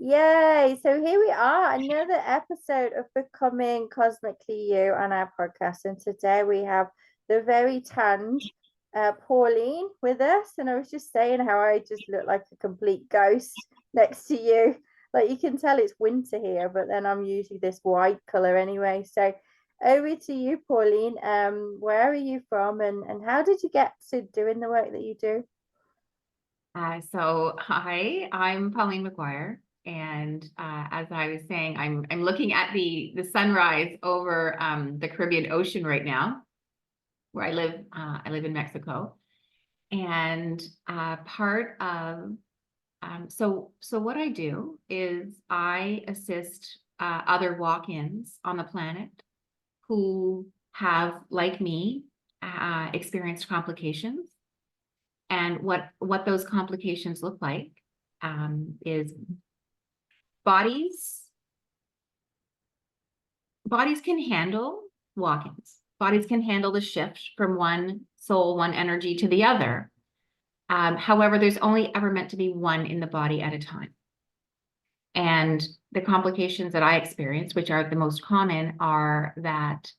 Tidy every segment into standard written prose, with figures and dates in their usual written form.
Yay! So here we are, another episode of Becoming Cosmically You on our podcast. And today we have the very tanned Pauline with us. And I was just saying how I just look like a complete ghost next to you. Like you can tell it's winter here, but then I'm usually this white color anyway. So over to you, Pauline. Where are you from and how did you get to doing the work that you do? Hi, I'm Pauline McGuire, and as I was saying, I'm looking at the sunrise over the Caribbean Ocean right now, where I live. I live in Mexico, and part of so what I do is I assist other walk-ins on the planet who have, like me, experienced complications. And what those complications look like is bodies can handle walk-ins. Bodies can handle the shift from one soul, one energy to the other. However, there's only ever meant to be one in the body at a time. And the complications that I experience, which are the most common, are that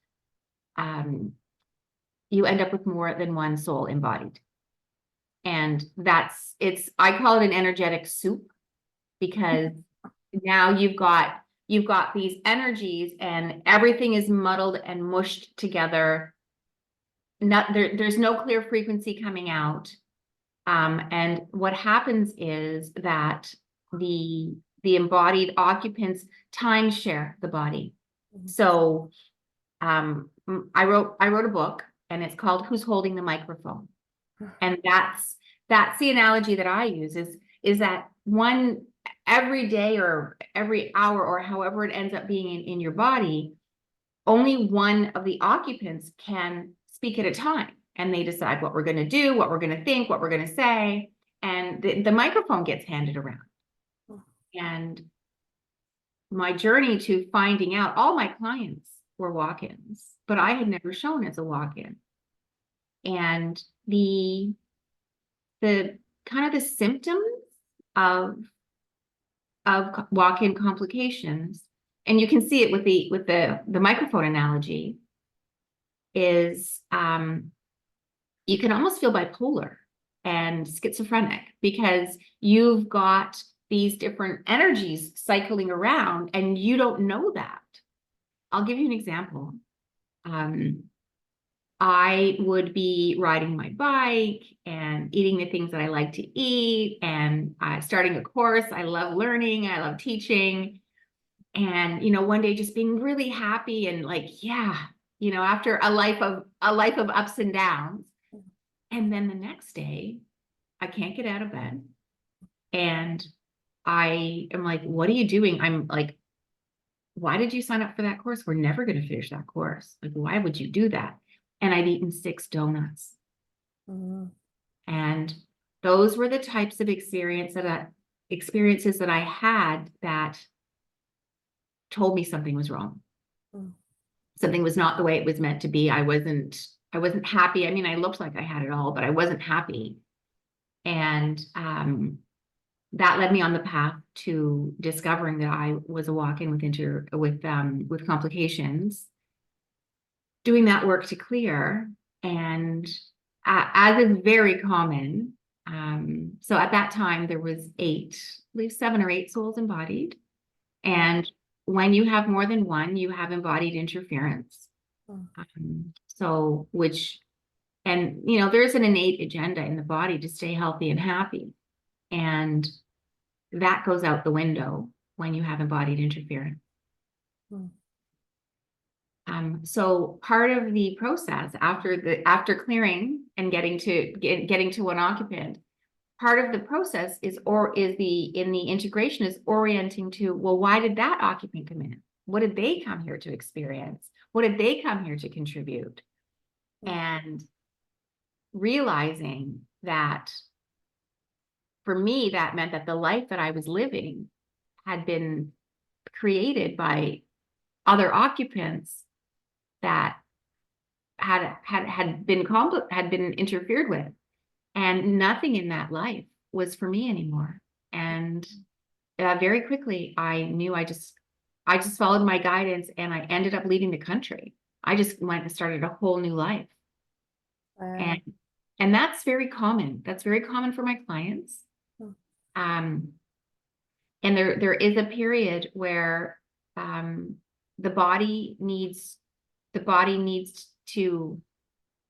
you end up with more than one soul embodied. And I call it an energetic soup, because now you've got these energies and everything is muddled and mushed together. There's no clear frequency coming out. And what happens is that the embodied occupants timeshare the body. So I wrote a book, and it's called Who's Holding the Microphone? And that's the analogy that I use is that every day or every hour or however it ends up being in your body, only one of the occupants can speak at a time. And they decide what we're going to do, what we're going to think, what we're going to say. And the microphone gets handed around. And my journey to finding out, all my clients were walk-ins, but I had never shown as a walk-in. And the kind of the symptoms of walk-in complications, and you can see it with the microphone analogy, is you can almost feel bipolar and schizophrenic, because you've got these different energies cycling around and you don't know that. I'll give you an example. I would be riding my bike and eating the things that I like to eat, and starting a course. I love learning. I love teaching. And, one day just being really happy and like, yeah, after a life of ups and downs. And then the next day, I can't get out of bed. And I am like, what are you doing? I'm like, why did you sign up for that course? We're never going to finish that course. Like, why would you do that? And I'd eaten 6 donuts. And those were the types of experiences that I had that told me something was wrong. Something was not the way it was meant to be. I wasn't happy. I mean, I looked like I had it all, but I wasn't happy. And that led me on the path to discovering that I was a walk-in with complications, doing that work to clear. And as is very common, so at that time there was 7 or 8 souls embodied. And when you have more than one, you have embodied interference. There's an innate agenda in the body to stay healthy and happy. And that goes out the window when you have embodied interference. So part of the process after clearing and getting to one occupant, part of the process in the integration is orienting to, well, why did that occupant come in? What did they come here to experience? What did they come here to contribute? And realizing that for me, that meant that the life that I was living had been created by other occupants that had been interfered with, and nothing in that life was for me anymore. And very quickly, I knew I just followed my guidance, and I ended up leaving the country. I just went and started a whole new life. Wow. And that's very common. That's very common for my clients. Mm. And there is a period where the body needs to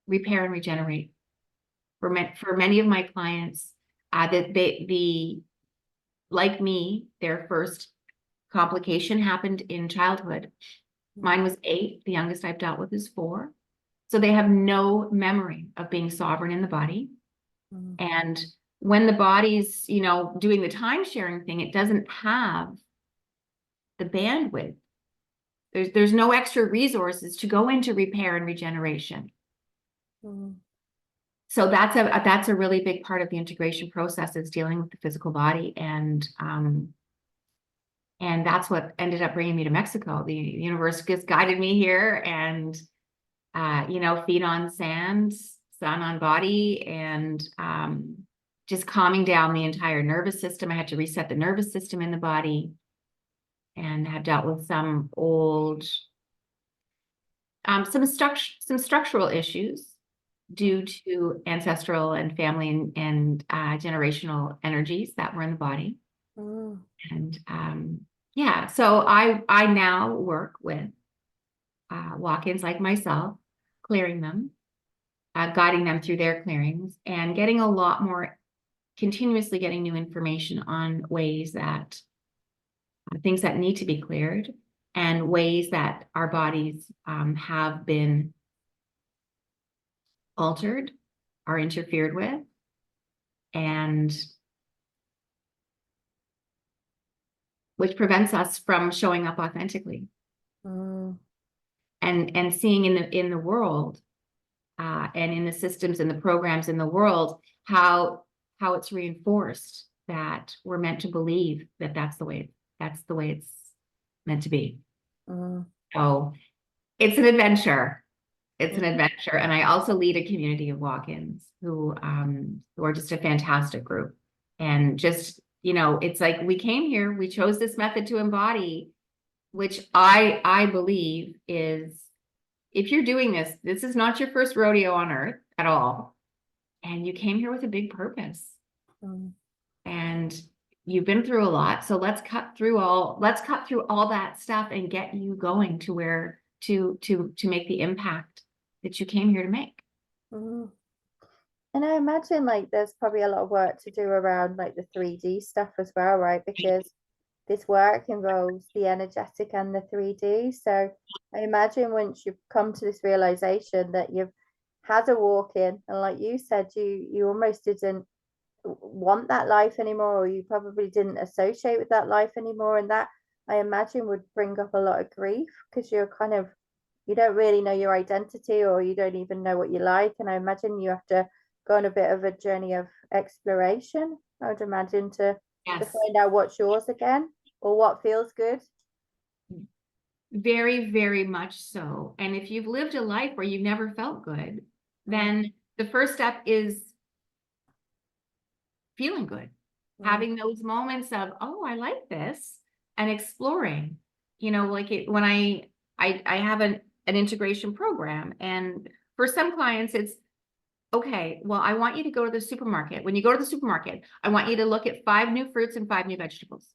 repair and regenerate. For many of my clients, that like me, their first complication happened in childhood. Mine was 8. The youngest I've dealt with is 4. So they have no memory of being sovereign in the body. Mm. And when the body's, doing the time sharing thing, it doesn't have the bandwidth. There's no extra resources to go into repair and regeneration. Mm. So that's a really big part of the integration process, is dealing with the physical body. And that's what ended up bringing me to Mexico. The universe just guided me here, and feet on sand, sun on body, and just calming down the entire nervous system. I had to reset the nervous system in the body, and have dealt with some old, some structural issues due to ancestral and family and generational energies that were in the body. Mm. And yeah, so I now work with walk-ins like myself, clearing them, guiding them through their clearings, and getting a lot more, continuously getting new information on ways that things that need to be cleared, and ways that our bodies have been altered, are interfered with, and which prevents us from showing up authentically. Mm. And seeing in the world, and in the systems and the programs in the world, how it's reinforced that we're meant to believe that that's the way it's meant to be. Mm. So it's an adventure. It's an adventure. And I also lead a community of walk-ins who are just a fantastic group. And just, it's like, we came here, we chose this method to embody, which I believe is, if you're doing this is not your first rodeo on earth at all. And you came here with a big purpose. Mm. And you've been through a lot. So let's cut through all that stuff and get you going to where to make the impact that you came here to make. Mm. And I imagine like there's probably a lot of work to do around like the 3D stuff as well, right? Because this work involves the energetic and the 3D. So I imagine once you've come to this realization that you've had a walk in, and like you said, you almost didn't want that life anymore, or you probably didn't associate with that life anymore. And that, I imagine, would bring up a lot of grief, because you don't really know your identity, or you don't even know what you like. And I imagine you have to go on a bit of a journey of exploration, I would imagine, to Yes. find out what's yours again, or what feels good. Very, very much so. And if you've lived a life where you've never felt good, then the first step is feeling good, having those moments of, oh, I like this, and exploring. Like when I have an integration program, and for some clients it's, okay, well, I want you to go to the supermarket. When you go to the supermarket, I want you to look at 5 new fruits and 5 new vegetables.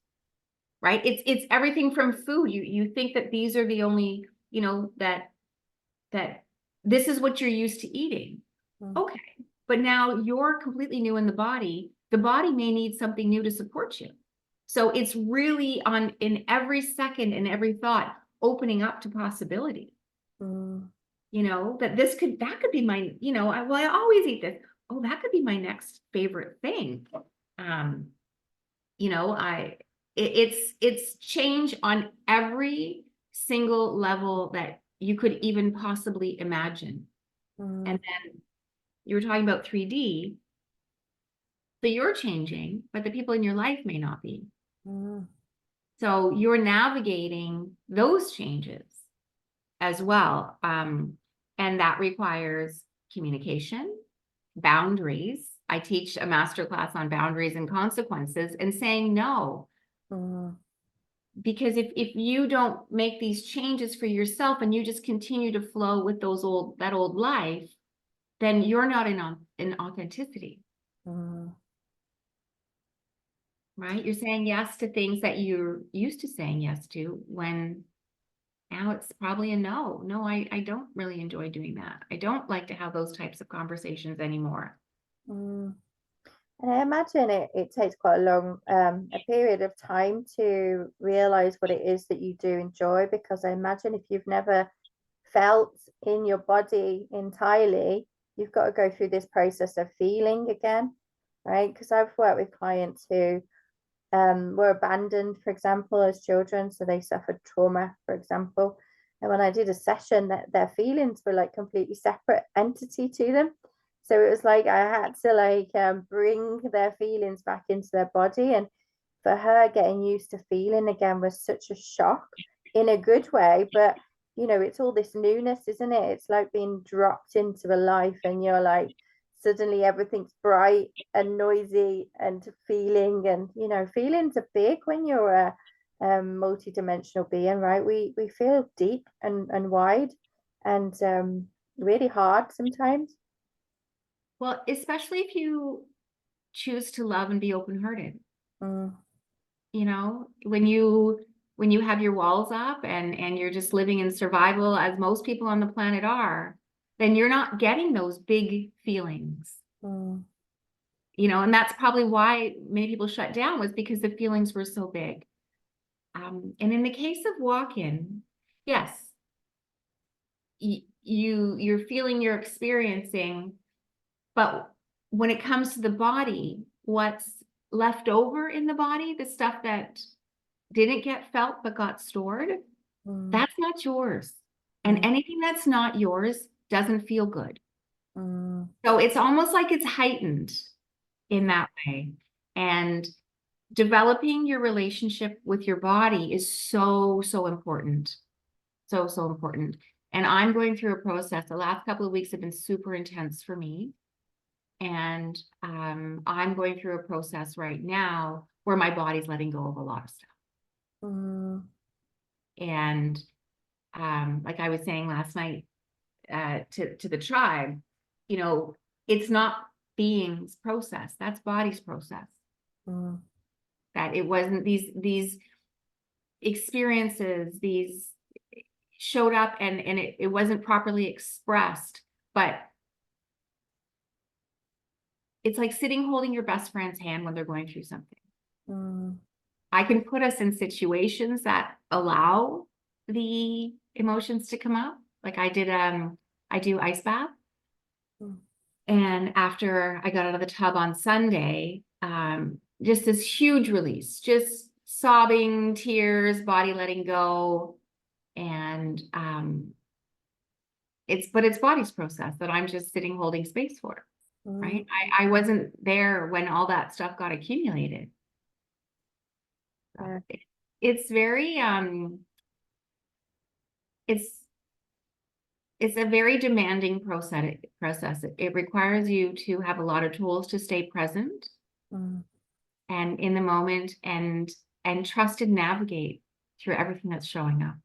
Right? It's everything from food. You think that these are the only, that this is what you're used to eating. Okay. But now you're completely new in the body. The body may need something new to support you. So it's really in every second and every thought, opening up to possibility. That could be my, I always eat this. Oh, that could be my next favorite thing. It's change on every single level that you could even possibly imagine. And then you were talking about 3D. So you're changing, but the people in your life may not be. So you're navigating those changes as well. And that requires communication, boundaries. I teach a masterclass on boundaries and consequences, and saying no. Because if you don't make these changes for yourself and you just continue to flow with that old life, then you're not in authenticity. Right? You're saying yes to things that you're used to saying yes to, when now it's probably a no. No, I don't really enjoy doing that. I don't like to have those types of conversations anymore. And I imagine it takes quite a long a period of time to realize what it is that you do enjoy, because I imagine if you've never felt in your body entirely, you've got to go through this process of feeling again, right? Because I've worked with clients who were abandoned, for example, as children, so they suffered trauma, for example. And when I did a session, that their feelings were like completely separate entity to them. So it was like I had to like bring their feelings back into their body, and for her, getting used to feeling again was such a shock in a good way. But you know, it's all this newness, isn't it? It's like being dropped into a life, and you're like, suddenly everything's bright and noisy and feeling, and you know, feelings are big when you're a multidimensional being, right? We feel deep and wide, and really hard sometimes. Well, especially if you choose to love and be open-hearted. You know, when you have your walls up and you're just living in survival, as most people on the planet are, then you're not getting those big feelings. You know, and that's probably why many people shut down, was because the feelings were so big. And in the case of walk-in, yes, you're feeling, you're experiencing, but when it comes to the body, what's left over in the body, the stuff that didn't get felt but got stored, that's not yours. And anything that's not yours doesn't feel good. So it's almost like it's heightened in that way. And developing your relationship with your body is so important. So important. And I'm going through a process. The last couple of weeks have been super intense for me. And I'm going through a process right now where my body's letting go of a lot of stuff. And like I was saying last night to the tribe, you know, it's not being's process, that's body's process. That it wasn't these experiences, these showed up and it wasn't properly expressed, but it's like sitting holding your best friend's hand when they're going through something. I can put us in situations that allow the emotions to come up. Like I do ice bath. And after I got out of the tub on Sunday, just this huge release, just sobbing, tears, body letting go. And it's body's process that I'm just sitting holding space for. Right? I wasn't there when all that stuff got accumulated. It's very it's a very demanding process. It requires you to have a lot of tools to stay present and in the moment, and trust and navigate through everything that's showing up.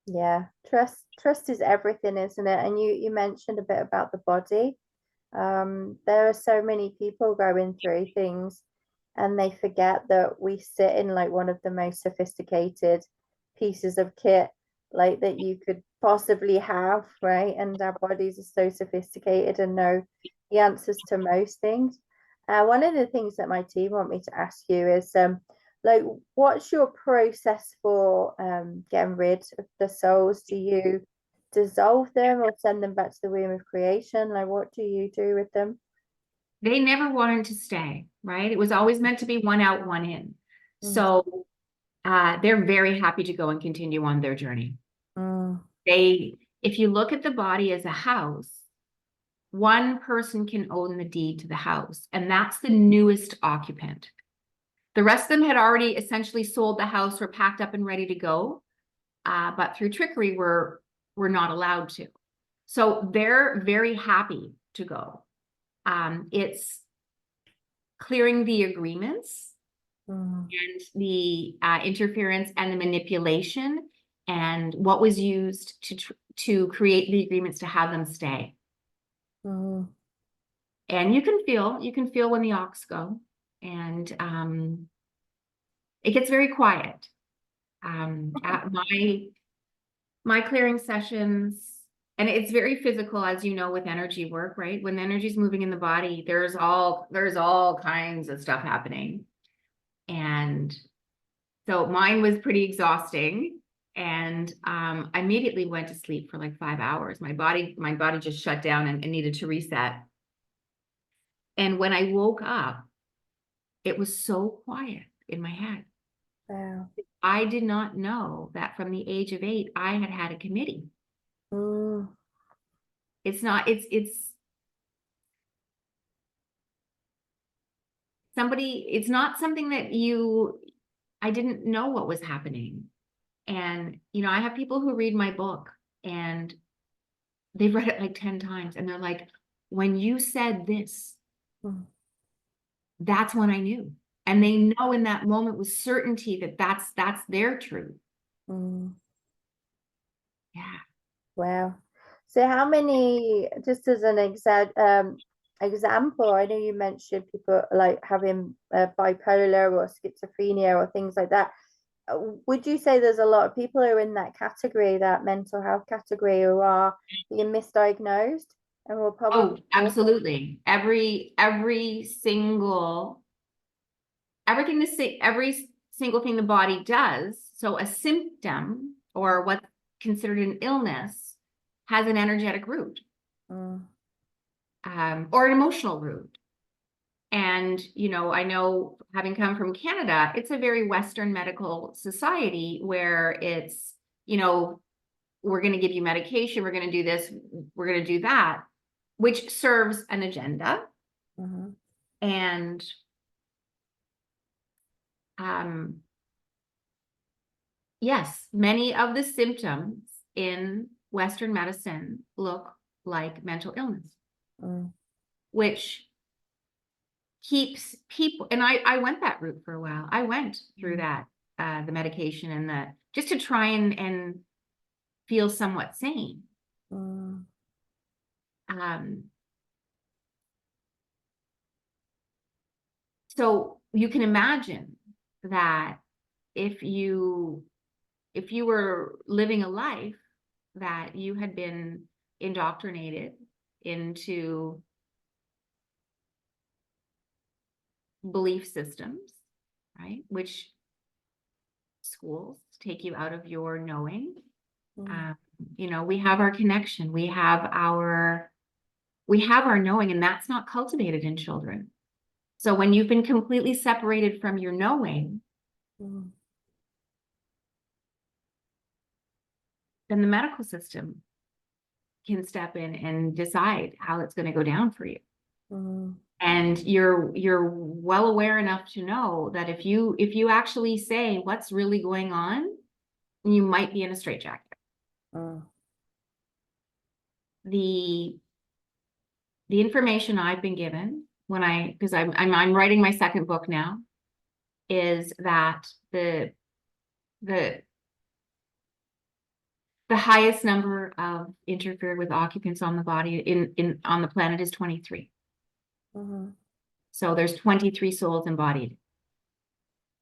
Yeah, trust is everything, isn't it? And you mentioned a bit about the body. There are so many people going through things, and they forget that we sit in like one of the most sophisticated pieces of kit like that you could possibly have, right? And our bodies are so sophisticated and know the answers to most things. One of the things that my team want me to ask you is like, what's your process for getting rid of the souls? Do you dissolve them or send them back to the womb of creation? Like, what do you do with them? They never wanted to stay, right? It was always meant to be one out, one in. So they're very happy to go and continue on their journey. If you look at the body as a house, one person can own the deed to the house, and that's the newest occupant. The rest of them had already essentially sold the house, were packed up and ready to go, but through trickery, we're not allowed to. So they're very happy to go. It's clearing the agreements and the interference and the manipulation and what was used to create the agreements to have them stay. And you can feel when the aux go, and it gets very quiet. At my clearing sessions, and it's very physical, as you know, with energy work, right? When the energy is moving in the body, there's all kinds of stuff happening. And so mine was pretty exhausting. And I immediately went to sleep for like 5 hours. My body just shut down and needed to reset. And when I woke up, it was so quiet in my head. Wow. I did not know that from the age of 8, I had a committee. It's not something that I didn't know what was happening. And, I have people who read my book and they've read it like 10 times. And they're like, when you said this, that's when I knew. And they know in that moment with certainty that that's their truth. Yeah. Wow. So how many, just as an example, I know you mentioned people like having bipolar or schizophrenia or things like that. Would you say there's a lot of people who are in that category, that mental health category, who are being misdiagnosed and will probably absolutely. Every single thing the body does, so a symptom or what's considered an illness has an energetic root, or an emotional root. And, I know, having come from Canada, it's a very Western medical society where it's, we're going to give you medication, we're going to do this, we're going to do that, which serves an agenda. And yes, many of the symptoms in Western medicine look like mental illness, which keeps people, and I went that route for a while. I went through that, the medication and just to try and feel somewhat sane. So you can imagine that if you were living a life that you had been indoctrinated into belief systems, right? Which schools take you out of your knowing. We have our connection, we have our knowing, and that's not cultivated in children. So when you've been completely separated from your knowing, then the medical system can step in and decide how it's going to go down for you. And you're well aware enough to know that if you actually say what's really going on, you might be in a straitjacket. The information I've been given because I'm writing my second book now, is that the highest number of interfered with occupants on the body on the planet is 23. So there's 23 souls embodied.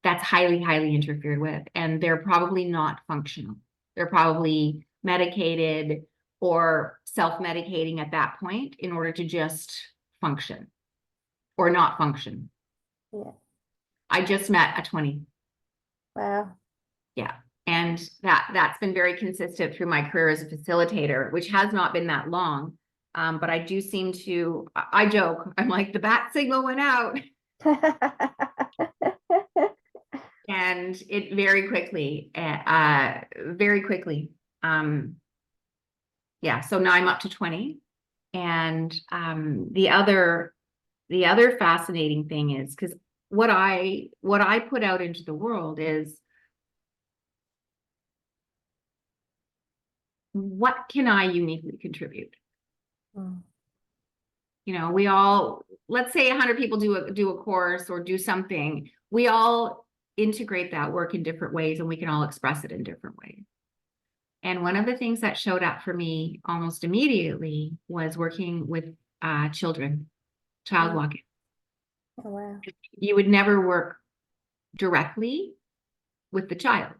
That's highly, highly interfered with, and they're probably not functional. They're probably medicated or self-medicating at that point in order to just function or not function. Yeah. I just met a 20. Wow. Yeah. And that's been very consistent through my career as a facilitator, which has not been that long. But I do seem to, I joke, I'm like, the bat signal went out. And it very quickly. Yeah. So now I'm up to 20. And the other fascinating thing is, because what I put out into the world is, what can I uniquely contribute? You know, we all, let's say 100 people do a course or do something. We all integrate that work in different ways, and we can all express it in different ways. And one of the things that showed up for me almost immediately was working with children, child walking. Oh, wow. You would never work directly with the child.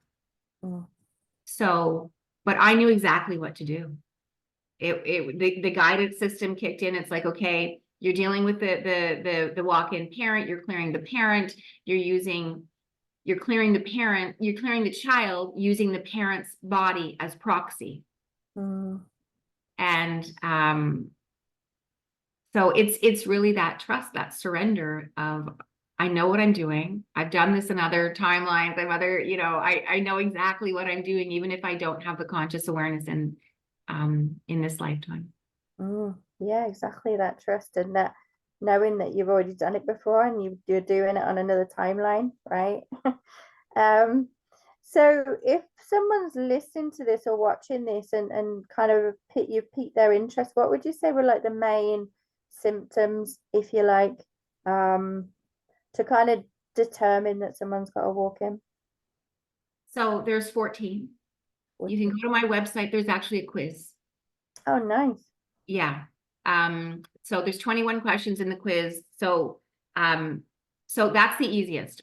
So, but I knew exactly what to do. The guided system kicked in. It's like, okay, you're dealing with the walk-in parent, you're clearing the parent, you're clearing the parent, you're clearing the child using the parent's body as proxy. And so it's really that trust, that surrender of, I know what I'm doing. I've done this in other timelines. I know exactly what I'm doing, even if I don't have the conscious awareness in this lifetime. Yeah, exactly, that trust, and that knowing that you've already done it before and you're doing it on another timeline, right? So if someone's listening to this or watching this and kind of you've piqued their interest, what would you say were like the main symptoms, if you like, to kind of determine that someone's got a walk-in? So there's 14. You can go to my website. There's actually a quiz. Oh, nice. Yeah. So there's 21 questions in the quiz. So that's the easiest.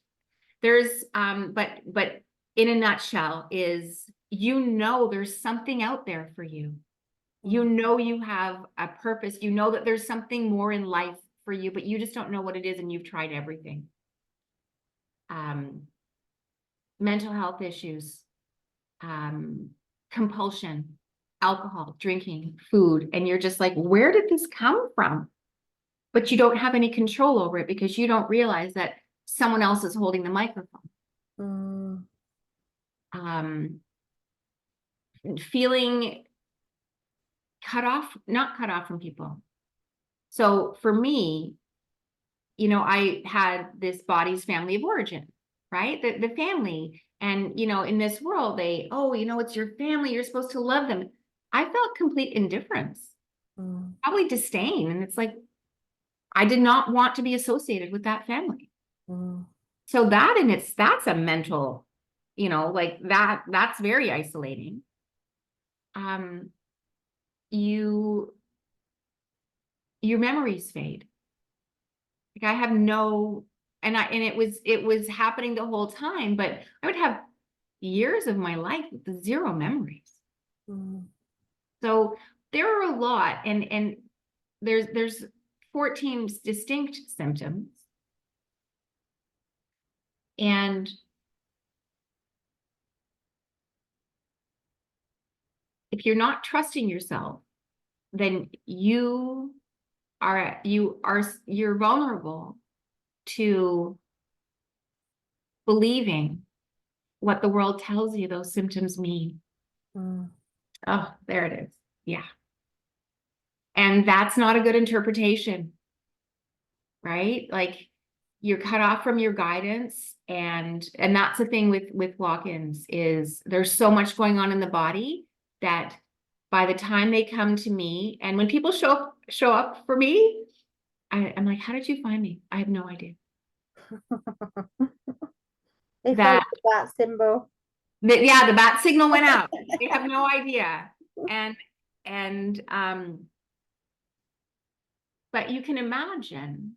There's but in a nutshell is, there's something out there for you. You have a purpose. You know that there's something more in life for you, but you just don't know what it is, and you've tried everything. Mental health issues, compulsion, alcohol, drinking, food, and you're just like, where did this come from? But you don't have any control over it because you don't realize that someone else is holding the microphone. Feeling not cut off from people. So for me, I had this body's family of origin, right? The family. And, in this world, it's your family. You're supposed to love them. I felt complete indifference, probably disdain. And it's like, I did not want to be associated with that family. So that's a mental, like that's very isolating. Your memories fade. Like I have no, and it was happening the whole time, but I would have years of my life with zero memories. So there are a lot, and there's 14 distinct symptoms. And if you're not trusting yourself, then you're vulnerable to believing what the world tells you those symptoms mean. Oh, there it is. Yeah. And that's not a good interpretation, right? Like you're cut off from your guidance. And that's the thing with walk-ins is there's so much going on in the body that by the time they come to me, and when people show up for me, I'm like, how did you find me? I have no idea. They felt the bat symbol. The bat signal went out. They have no idea. And but you can imagine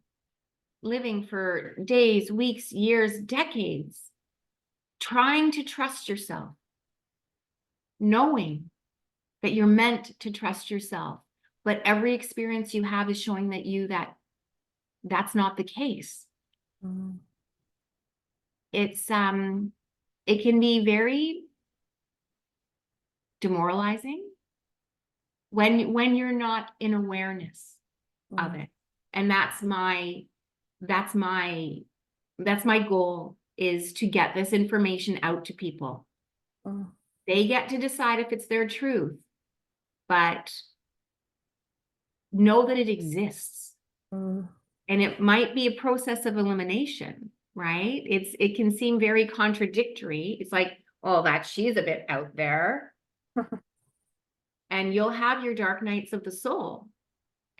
living for days, weeks, years, decades, trying to trust yourself, knowing that you're meant to trust yourself, but every experience you have is showing that that's not the case. It's it can be very demoralizing when you're not in awareness of it. And that's my goal, is to get this information out to people. They get to decide if it's their truth, but know that it exists. And it might be a process of elimination, right? It can seem very contradictory. It's like, oh, she's a bit out there. And you'll have your dark nights of the soul.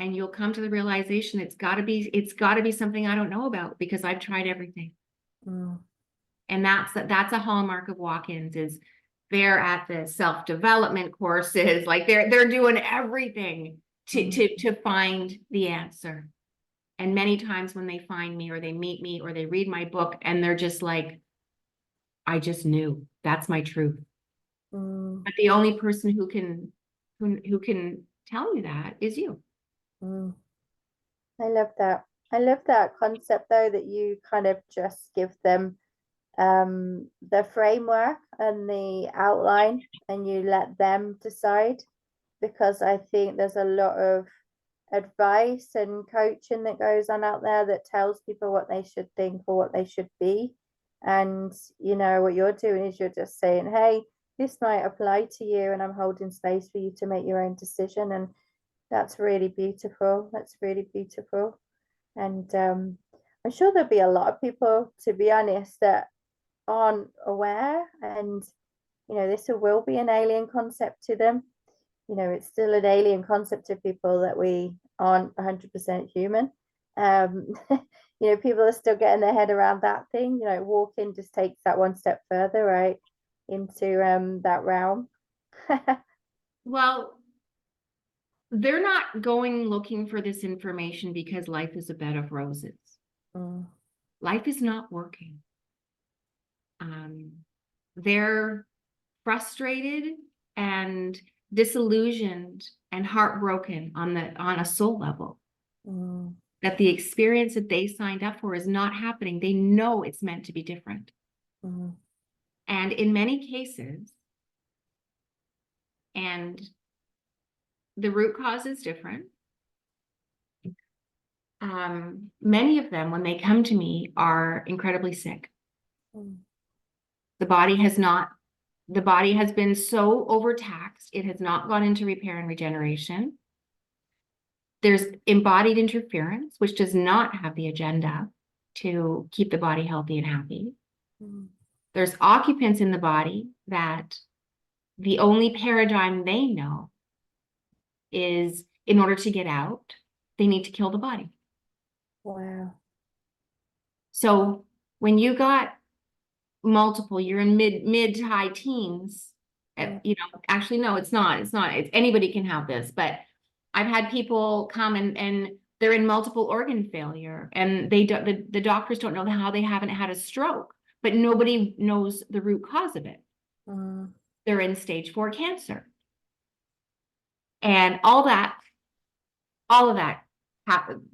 and you'll come to the realization it's got to be something I don't know about because I've tried everything. And that's a hallmark of walk-ins, is they're at the self-development courses, like they're doing everything to find the answer. And many times when they find me or they meet me or they read my book and they're just like, I just knew that's my truth. But the only person who can tell you that is you. I love that. I love that concept though, that you kind of just give them the framework and the outline and you let them decide, because I think there's a lot of advice and coaching that goes on out there that tells people what they should think or what they should be. And you know what you're doing is you're just saying, hey, this might apply to you, and I'm holding space for you to make your own decision. And that's really beautiful. That's really beautiful. And I'm sure there'll be a lot of people, to be honest, that aren't aware, and you know, this will be an alien concept to them. You know, it's still an alien concept to people that we aren't 100% human. You know, people are still getting their head around that thing. You know, walking just takes that one step further, right, into that realm. Well, they're not going looking for this information because life is a bed of roses. Life is not working. They're frustrated and disillusioned and heartbroken on a soul level. That the experience that they signed up for is not happening. They know it's meant to be different. And in many cases, and the root cause is different. Many of them, when they come to me, are incredibly sick. The body has been so overtaxed, it has not gone into repair and regeneration. There's embodied interference, which does not have the agenda to keep the body healthy and happy. There's occupants in the body that the only paradigm they know is, in order to get out, they need to kill the body. Wow. So when you got multiple, you're in mid to high teens, you know, actually, no, it's not, it's anybody can have this, but I've had people come and they're in multiple organ failure, and the doctors don't know how they haven't had a stroke, but nobody knows the root cause of it. They're in stage 4 cancer. And all of that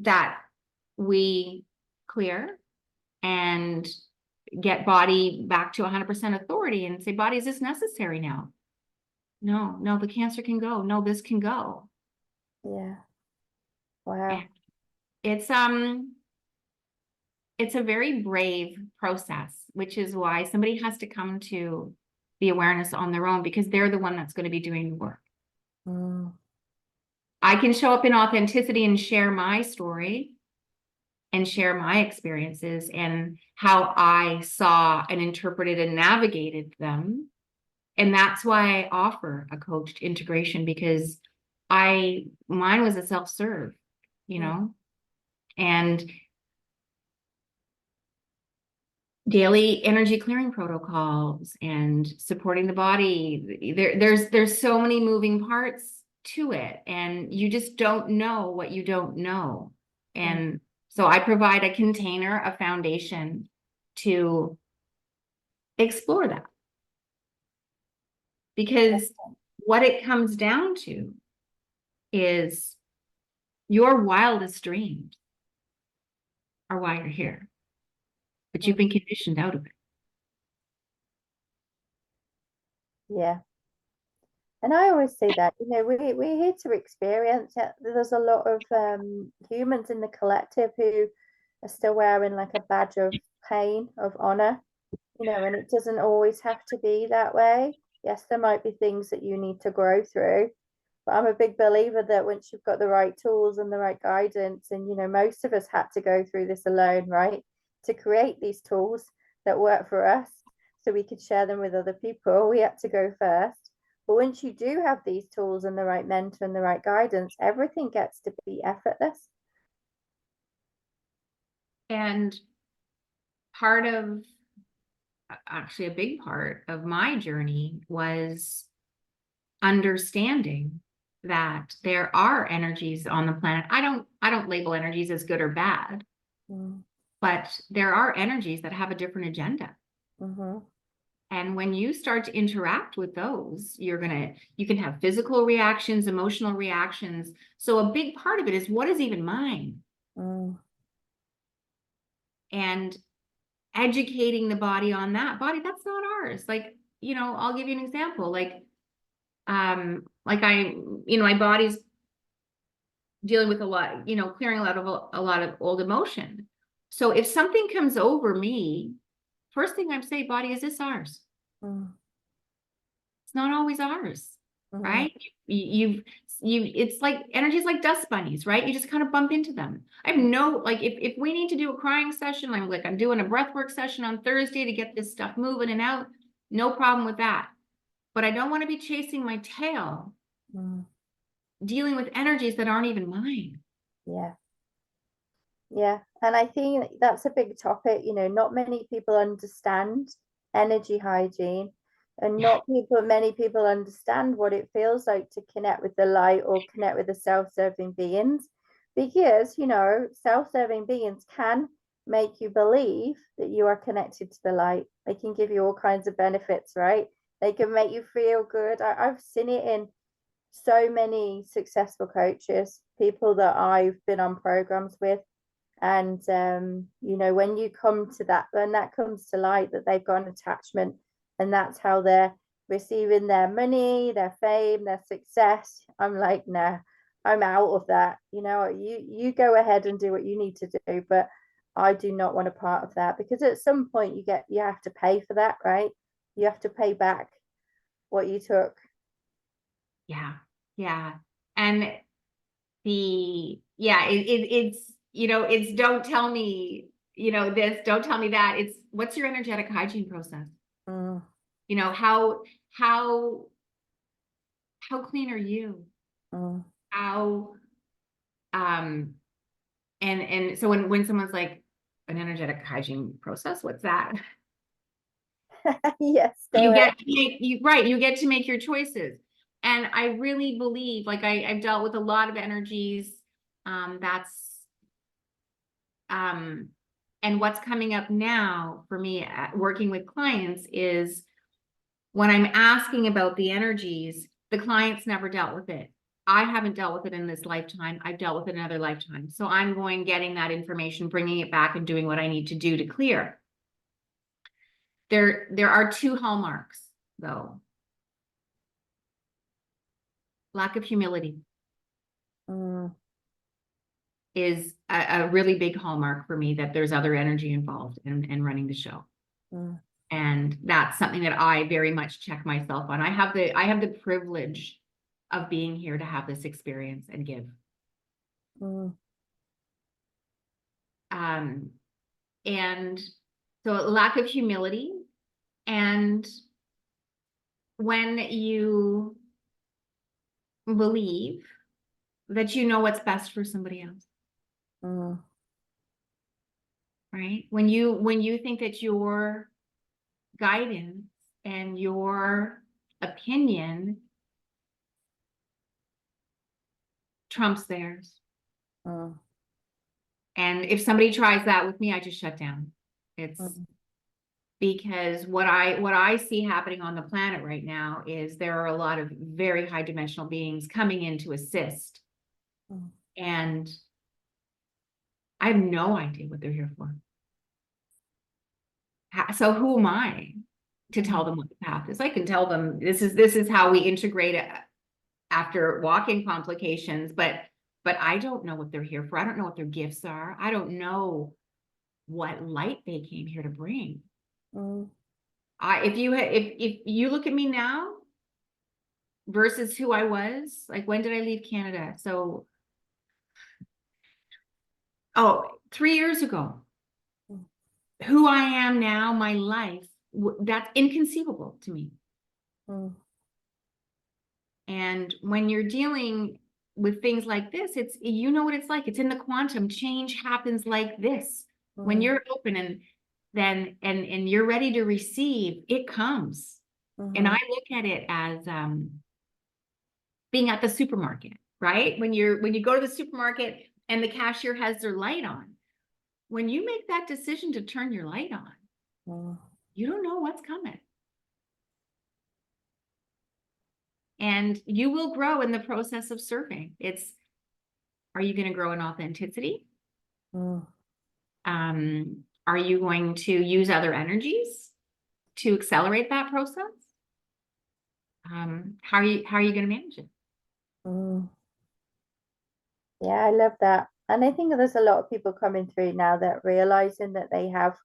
that we clear and get body back to 100% authority and say, body, is this necessary now? No, the cancer can go. No, this can go. Yeah. Wow. It's a very brave process, which is why somebody has to come to the awareness on their own, because they're the one that's going to be doing the work. I can show up in authenticity and share my story and share my experiences and how I saw and interpreted and navigated them. And that's why I offer a coached integration, because mine was a self-serve, you know, and daily energy clearing protocols and supporting the body. There's so many moving parts to it, and you just don't know what you don't know. And so I provide a container, a foundation to explore that. Because what it comes down to is your wildest dreams are why you're here, but you've been conditioned out of it. Yeah. And I always say that, you know, we're here to experience it. There's a lot of humans in the collective who are still wearing like a badge of pain, of honor, you know, and it doesn't always have to be that way. Yes, there might be things that you need to grow through, but I'm a big believer that once you've got the right tools and the right guidance, and, you know, most of us had to go through this alone, right, to create these tools that work for us so we could share them with other people. We had to go first. But once you do have these tools and the right mentor and the right guidance, everything gets to be effortless. And part of, actually a big part of my journey was understanding that there are energies on the planet. I don't label energies as good or bad, but there are energies that have a different agenda. And when you start to interact with those, you can have physical reactions, emotional reactions. So a big part of it is, what is even mine? And educating the body on that. Body, that's not ours. Like, I'll give you an example. Like my body's dealing with a lot, clearing a lot of old emotion. So if something comes over me, first thing I'm saying, body, is this ours? It's not always ours, right? It's like energy is like dust bunnies, right? You just kind of bump into them. I have no, like, if we need to do a crying session, I'm doing a breathwork session on Thursday to get this stuff moving and out, no problem with that. But I don't want to be chasing my tail, dealing with energies that aren't even mine. Yeah. And I think that's a big topic. Not many people understand energy hygiene, and not many people understand what it feels like to connect with the light or connect with the self-serving beings, because self-serving beings can make you believe that you are connected to the light. They can give you all kinds of benefits, right? They can make you feel good. I've seen it in so many successful coaches, people that I've been on programs with. And when you come to that, when that comes to light, that they've got an attachment, and that's how they're receiving their money, their fame, their success, I'm like, no, I'm out of that. You go ahead and do what you need to do, but I do not want a part of that, because at some point you have to pay for that, right? You have to pay back what you took. Yeah. And it's don't tell me, this, don't tell me that. It's, what's your energetic hygiene process? How clean are you? How, and so when someone's like, an energetic hygiene process, what's that? Yes, you get to make your choices. And I really believe, like, I've dealt with a lot of energies, and what's coming up now for me working with clients is, when I'm asking about the energies, the client's never dealt with it. I haven't dealt with it in this lifetime. I've dealt with it in another lifetime. So I'm getting that information, bringing it back, and doing what I need to do to clear. There are two hallmarks, though. Lack of humility is a really big hallmark for me, that there's other energy involved in running the show. And that's something that I very much check myself on. I have the privilege of being here to have this experience and give. And so lack of humility. And when you believe that you know what's best for somebody else, right? When you think that your guidance and your opinion trumps theirs. And if somebody tries that with me, I just shut down. It's because what I see happening on the planet right now is there are a lot of very high dimensional beings coming in to assist. And I have no idea what they're here for. So who am I to tell them what the path is? I can tell them this is how we integrate it after walk-in complications, but I don't know what they're here for. I don't know what their gifts are. I don't know what light they came here to bring. If you look at me now versus who I was, like, when did I leave Canada? So 3 years ago. Who I am now, my life, that's inconceivable to me. And when you're dealing with things like this, it's, you know what it's like. It's in the quantum. Change happens like this. When you're open and then and you're ready to receive, it comes. And I look at it as being at the supermarket, right? When you go to the supermarket and the cashier has their light on, when you make that decision to turn your light on, you don't know what's coming. And you will grow in the process of serving. It's, are you going to grow in authenticity? Are you going to use other energies to accelerate that process? How are you going to manage it? Yeah, I love that. And I think there's a lot of people coming through now that realizing that they have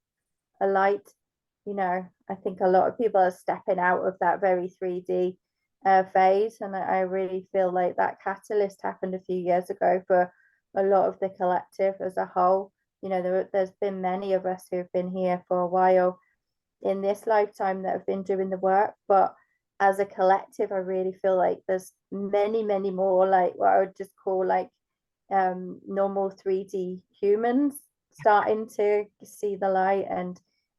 a light. You know, I think a lot of people are stepping out of that very 3D phase. And I really feel like that catalyst happened a few years ago for a lot of the collective as a whole. You know, there's been many of us who've been here for a while in this lifetime that have been doing the work. But as a collective, I really feel like there's many, many more, like what I would just call like normal 3D humans starting to see the light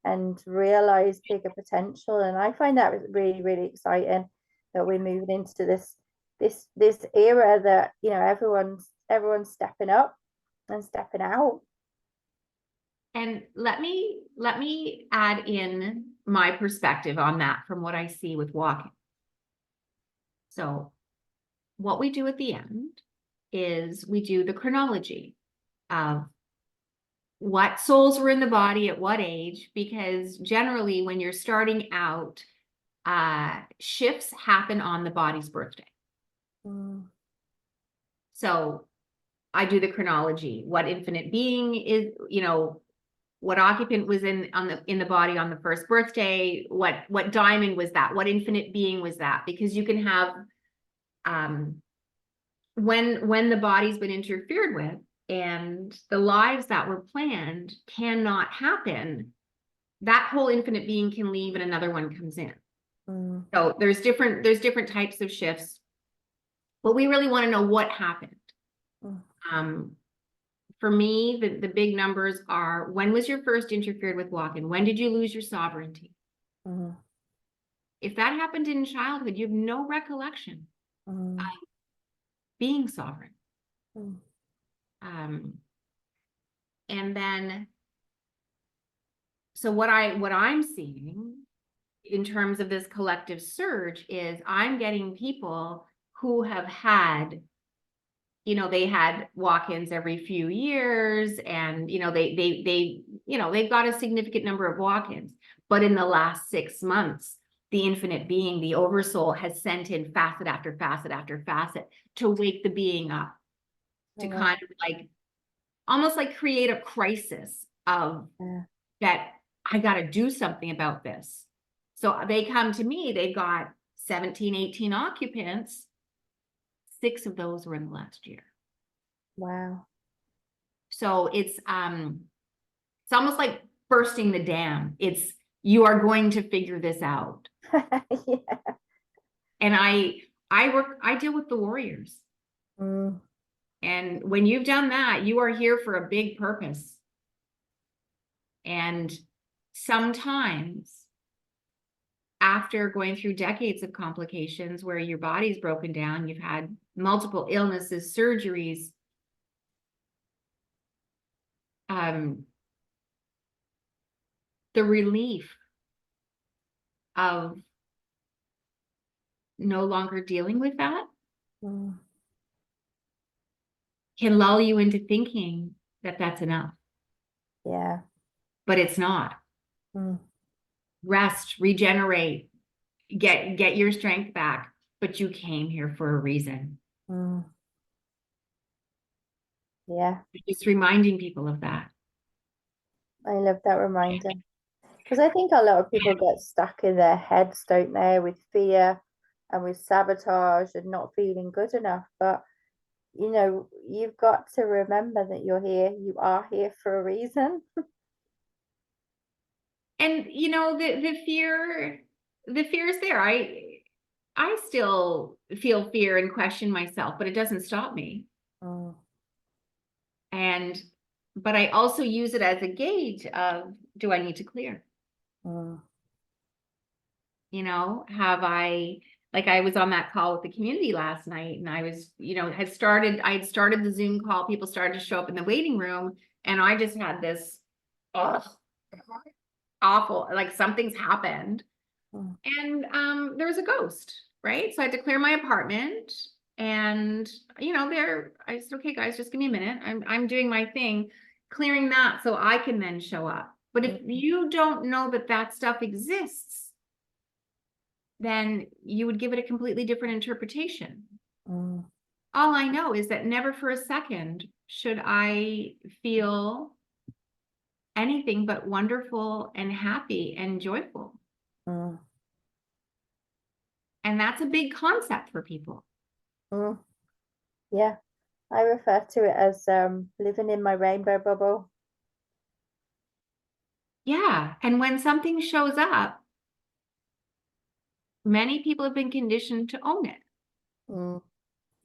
and realize bigger potential. And I find that really, really exciting that we're moving into this era that, you know, everyone's stepping up and stepping out. And let me add in my perspective on that from what I see with walking. So what we do at the end is we do the chronology of what souls were in the body at what age, because generally when you're starting out, shifts happen on the body's birthday. So I do the chronology, what infinite being is, you know, what occupant was in the body on the first birthday, what diamond was that, what infinite being was that, because you can have when the body's been interfered with and the lives that were planned cannot happen, that whole infinite being can leave and another one comes in. So there's different types of shifts, but we really want to know what happened. For me, the big numbers are, when was your first interfered with walk-in? When did you lose your sovereignty? If that happened in childhood, you have no recollection of being sovereign. And then, so what I'm seeing in terms of this collective surge is I'm getting people who have had, you know, they had walk-ins every few years, and you know they've got a significant number of walk-ins, but in the last 6 months, the infinite being, the oversoul, has sent in facet after facet after facet to wake the being up, to kind of like almost like create a crisis of that I got to do something about this. So they come to me, they've got 17, 18 occupants. 6 of those were in the last year. Wow. So it's almost like bursting the dam. It's, you are going to figure this out. Yeah. And I deal with the warriors. And when you've done that, you are here for a big purpose. And sometimes after going through decades of complications where your body's broken down, you've had multiple illnesses, surgeries, the relief of no longer dealing with that can lull you into thinking that that's enough. Yeah. But it's not. Rest, regenerate, get your strength back, but you came here for a reason. Yeah. Just reminding people of that. I love that reminder, because I think a lot of people get stuck in their heads, don't they, with fear and with sabotage and not feeling good enough. But you know, you've got to remember that you're here, you are here for a reason. And you know, the fear is there. I still feel fear and question myself, but it doesn't stop me. But I also use it as a gauge of, do I need to clear? You know, like I was on that call with the community last night, and I was, I had started the Zoom call, people started to show up in the waiting room, and I just had this, awful, like something's happened. And there was a ghost, right? So I had to clear my apartment, and I said, okay, guys, just give me a minute. I'm doing my thing, clearing that so I can then show up. But if you don't know that that stuff exists, then you would give it a completely different interpretation. All I know is that never for a second should I feel anything but wonderful and happy and joyful. And that's a big concept for people. Yeah, I refer to it as living in my rainbow bubble. Yeah, and when something shows up, many people have been conditioned to own it. You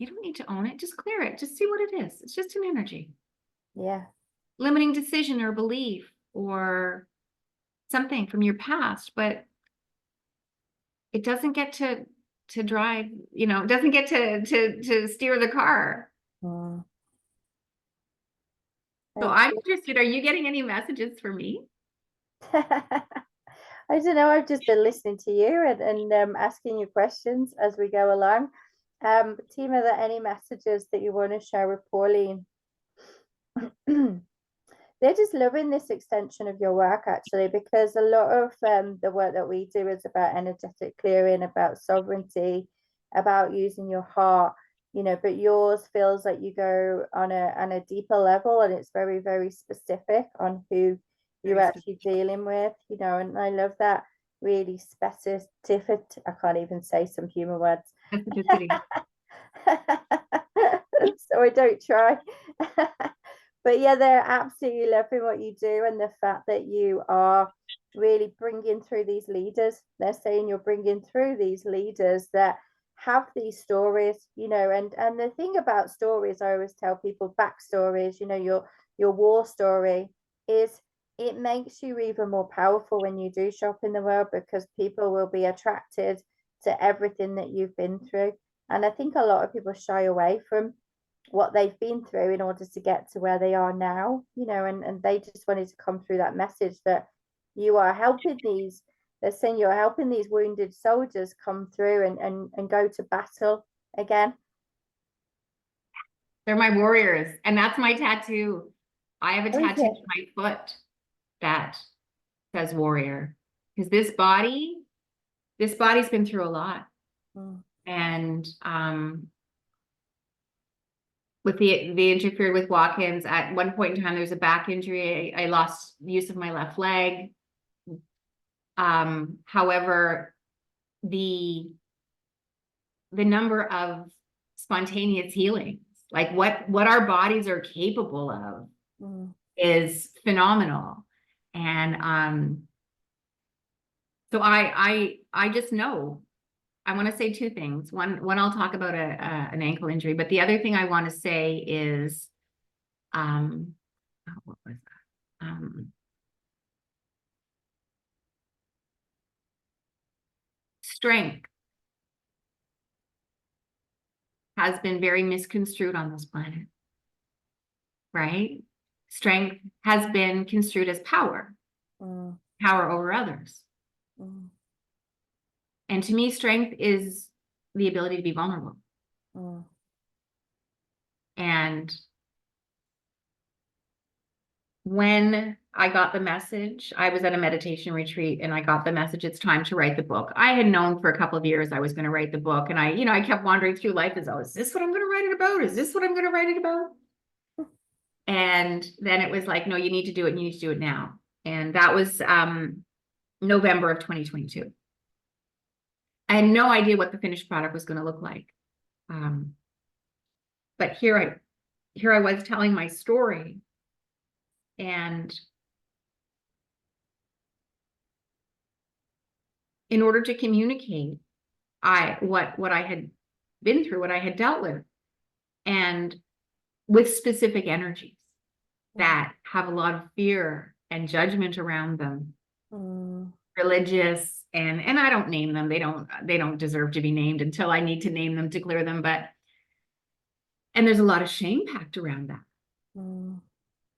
don't need to own it, just clear it, just see what it is. It's just an energy. Yeah. Limiting decision or belief or something from your past, but it doesn't get to drive, it doesn't get to steer the car. So I'm interested, are you getting any messages for me? I don't know, I've just been listening to you and asking you questions as we go along. Team, are there any messages that you want to share with Pauline? They're just loving this extension of your work, actually, because a lot of the work that we do is about energetic clearing, about sovereignty, about using your heart, but yours feels like you go on a deeper level, and it's very, very specific on who you're actually dealing with, and I love that really specific. I can't even say some human words. So I don't try. But yeah, they're absolutely loving what you do, and the fact that you are really bringing through these leaders. They're saying you're bringing through these leaders that have these stories, and the thing about stories, I always tell people, backstories, your war story is, it makes you even more powerful when you do show up in the world, because people will be attracted to everything that you've been through. And I think a lot of people shy away from what they've been through in order to get to where they are now, and they just wanted to come through that message that you are helping these, they're saying you're helping these wounded soldiers come through and go to battle again. They're my warriors, and that's my tattoo. I have a tattoo on my foot that says warrior, because this body's been through a lot. And with the interfered with walk-ins, at one point in time, there was a back injury. I lost use of my left leg. However, the number of spontaneous healings, like what our bodies are capable of, is phenomenal. And so I just know. I want to say two things. One, I'll talk about an ankle injury, but the other thing I want to say is, what was that? Strength has been very misconstrued on this planet, right? Strength has been construed as power, power over others. And to me, strength is the ability to be vulnerable. And when I got the message, I was at a meditation retreat, and I got the message, it's time to write the book. I had known for a couple of years I was going to write the book. And I kept wandering through life as, is this what I'm going to write it about? Is this what I'm going to write it about? And then it was like, no, you need to do it. And you need to do it now. And that was November of 2022. I had no idea what the finished product was going to look like. But here I was telling my story, and in order to communicate, what I had been through, what I had dealt with, and with specific energies that have a lot of fear and judgment around them, religious, and I don't name them. They don't deserve to be named until I need to name them to clear them. And there's a lot of shame packed around that.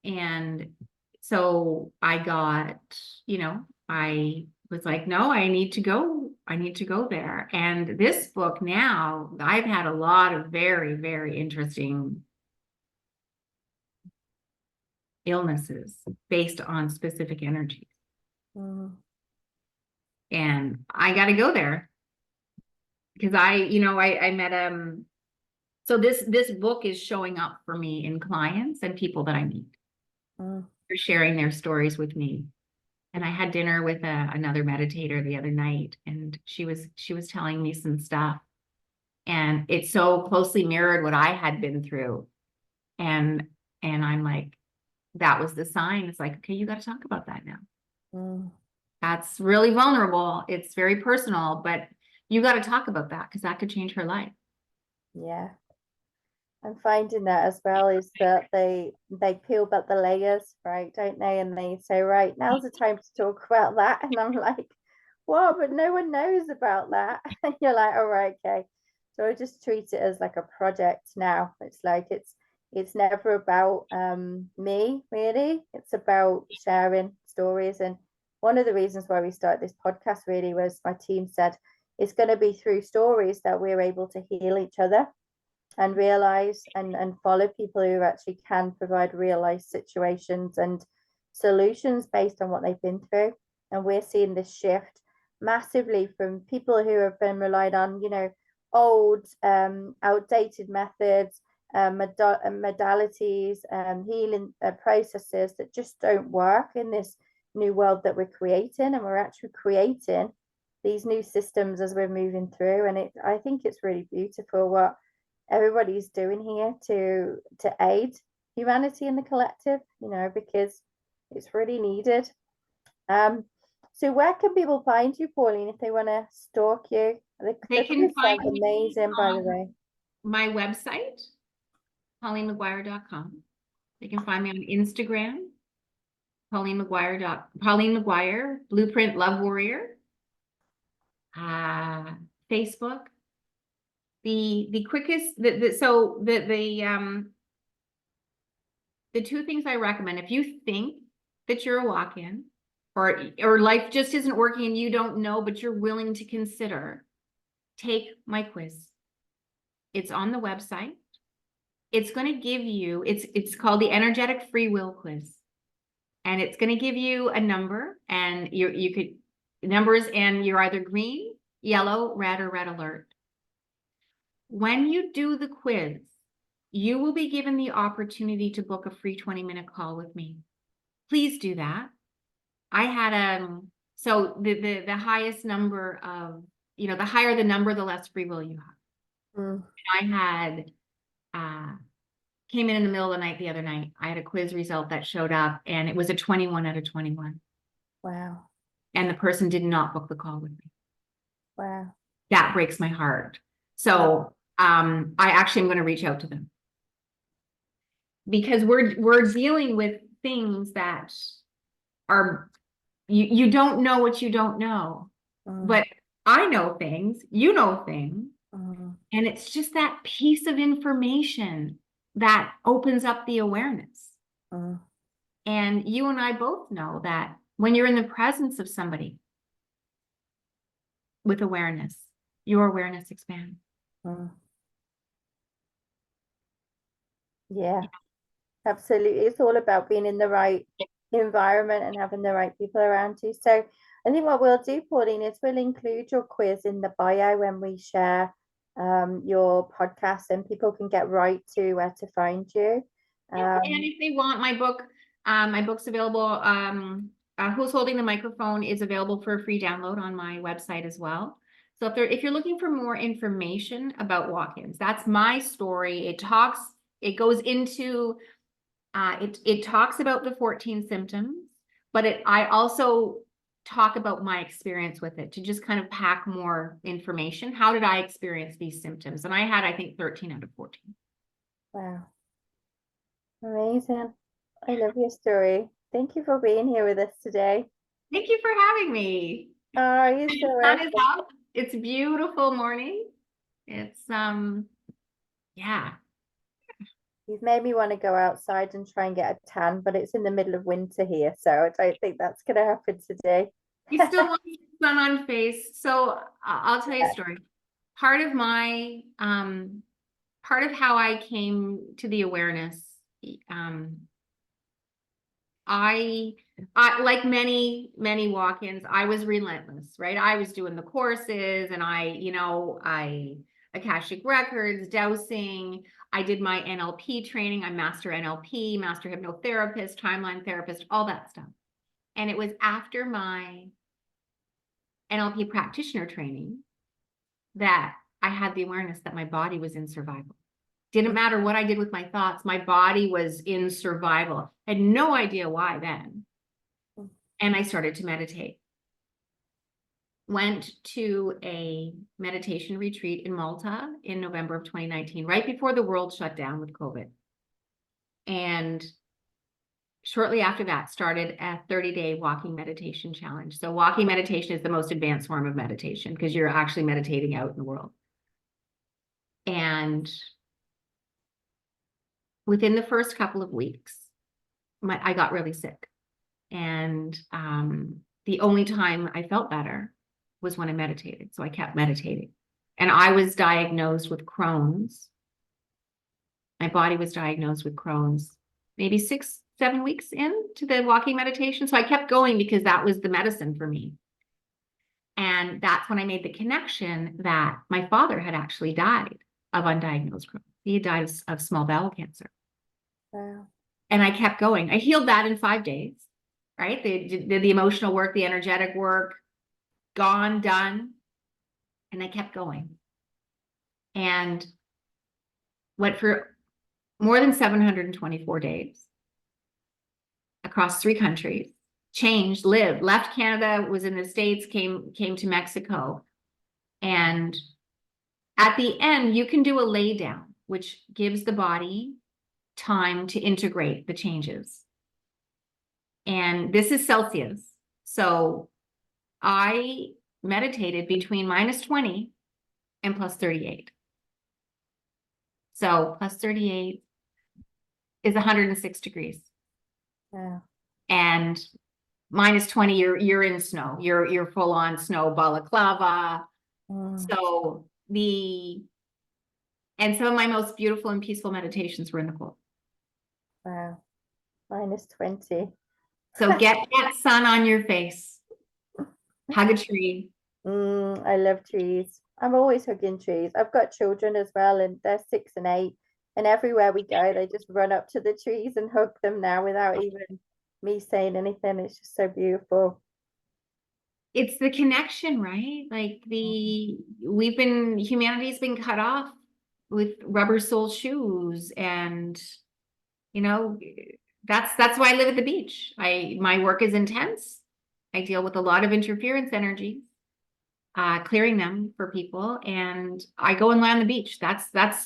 And so I got, I was like, no, I need to go there. And this book now, I've had a lot of very, very interesting illnesses based on specific energies. And I got to go there because I met, so this book is showing up for me in clients and people that I meet. They're sharing their stories with me. And I had dinner with another meditator the other night, and she was telling me some stuff, and it so closely mirrored what I had been through. And I'm like, that was the sign. It's like, okay, you got to talk about that now. That's really vulnerable. It's very personal, but you got to talk about that because that could change her life. Yeah. I'm finding that as well, is that they peel back the layers, right, don't they? And they say, right, now's the time to talk about that. And I'm like, what? But no one knows about that. And you're like, all right, okay. So I just treat it as like a project now. It's like it's never about me, really. It's about sharing stories. And one of the reasons why we started this podcast really was my team said it's going to be through stories that we're able to heal each other and realize and follow people who actually can provide real life situations and solutions based on what they've been through. And we're seeing this shift massively from people who have been relied on, old, outdated methods, modalities, healing processes that just don't work in this new world that we're creating. And we're actually creating these new systems as we're moving through. And I think it's really beautiful what everybody's doing here to aid humanity in the collective, because it's really needed. So where can people find you, Pauline, if they want to stalk you? They can find amazing, by the way. My website, paulinemcguire.com. They can find me on Instagram, Pauline McGuire, Blueprint Love Warrior, Facebook. The quickest, the two things I recommend, if you think that you're a walk-in or life just isn't working and you don't know, but you're willing to consider, take my quiz. It's on the website. It's going to give you, it's called the Energetic Free Will Quiz. And it's going to give you a number, and you could numbers, and you're either green, yellow, red, or red alert. When you do the quiz, you will be given the opportunity to book a free 20-minute call with me. Please do that. I had so the highest number of, the higher the number, the less free will you have. I had came in the middle of the night the other night. I had a quiz result that showed up, and it was a 21 out of 21. Wow. And the person did not book the call with me. Wow. That breaks my heart. So I actually am going to reach out to them, because we're dealing with things that are, you don't know what you don't know. But I know things, you know things, and it's just that piece of information that opens up the awareness. And you and I both know that when you're in the presence of somebody with awareness, your awareness expands. Yeah, absolutely. It's all about being in the right environment and having the right people around you. So I think what we'll do, Pauline, is we'll include your quiz in the bio when we share your podcast, and people can get right to where to find you. And if they want my book's available. Who's Holding the Microphone is available for a free download on my website as well. So if you're looking for more information about walk-ins, that's my story. It goes into, it talks about the 14 symptoms, but I also talk about my experience with it, to just kind of pack more information. How did I experience these symptoms? And I had, I think, 13 out of 14. Wow. Amazing. I love your story. Thank you for being here with us today. Thank you for having me. Oh, you're so The sun welcome. is up. It's a beautiful morning. It's yeah. You've made me want to go outside and try and get a tan, but it's in the middle of winter here, so I don't think that's going to happen today. You still want the sun on face. So I'll tell you a story. Part of my part of how I came to the awareness, I like many walk-ins, I was relentless, right? I was doing the courses, and I Akashic records, dowsing. I did my NLP training. I'm master NLP, master hypnotherapist, timeline therapist, all that stuff. And it was after my NLP practitioner training that I had the awareness that my body was in survival. Didn't matter what I did with my thoughts, my body was in survival. I had no idea why then. And I started to meditate. Went to a meditation retreat in Malta in November of 2019, right before the world shut down with COVID. And shortly after that, started a 30-day walking meditation challenge. So walking meditation is the most advanced form of meditation because you're actually meditating out in the world. And within the first couple of weeks, I got really sick. And the only time I felt better was when I meditated. So I kept meditating. And I was diagnosed with Crohn's. My body was diagnosed with Crohn's maybe 6-7 weeks into the walking meditation. So I kept going because that was the medicine for me. And that's when I made the connection that my father had actually died of undiagnosed Crohn's. He had died of small bowel cancer. Wow. And I kept going. I healed that in 5 days, right? They did the emotional work, the energetic work, gone, done. And I kept going. And went for more than 724 days across 3 countries, changed, lived, left Canada, was in the States, came to Mexico. And at the end, you can do a lay down, which gives the body time to integrate the changes. And this is Celsius. So I meditated between -20 and +38. So +38 is 106 degrees. Yeah. And -20, you're in snow. You're full on snow, balaclava. So and some of my most beautiful and peaceful meditations were in the cold. Wow. -20. So get that sun on your face. Hug a tree. I love trees. I'm always hugging trees. I've got children as well, and they're 6 and 8. And everywhere we go, they just run up to the trees and hug them now without even me saying anything. It's just so beautiful. It's the connection, right? Like humanity's been cut off with rubber sole shoes, and that's why I live at the beach. My work is intense. I deal with a lot of interference energies, clearing them for people, and I go and lie on the beach. I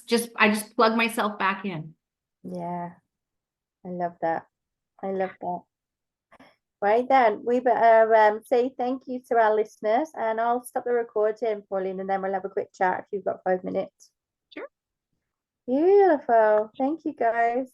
just plug myself back in. Yeah, I love that. I love that. Right then, we better say thank you to our listeners, and I'll stop the recording, Pauline, and then we'll have a quick chat if you've got 5 minutes. Sure. Beautiful. Thank you, guys.